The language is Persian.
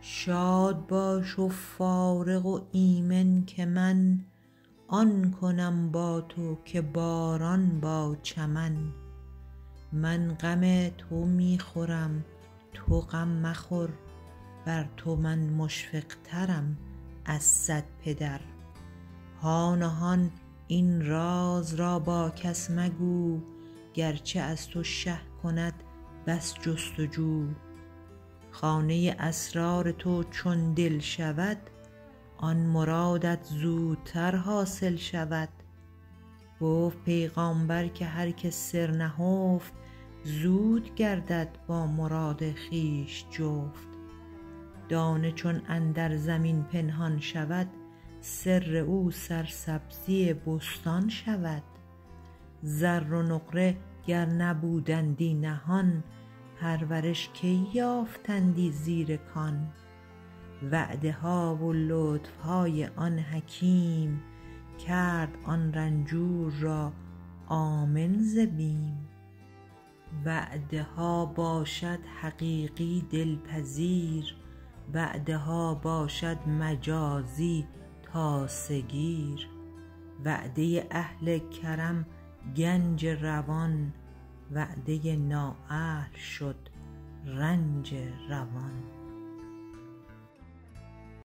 شاد باش و فارغ و ایمن که من آن کنم با تو که باران با چمن. من غم تو می خورم تو غم مخور، بر تو من مشفق ترم از 100 پدر. هان و هان این راز را با کس مگو، گرچه از تو شه کند بس جست و جو. خانه اسرار تو چون دل شود، آن مرادت زودتر حاصل شود. گفت پیغامبر که هر که سر نهفت، زود گردد با مراد خویش جفت. دانه چون اندر زمین پنهان شود، سر او سرسبزی بستان شود. زر و نقره گر نبودندی نهان، پرورش کی یافتندی زیر کان. وعده ها و لطف های آن حکیم، کرد آن رنجور را آمن ز بیم. وعده ها باشد حقیقی دلپذیر، وعده ها باشد مجازی تاسه گیر. وعده اهل کرم گنج روان، وعده نااهل شد رنج روان.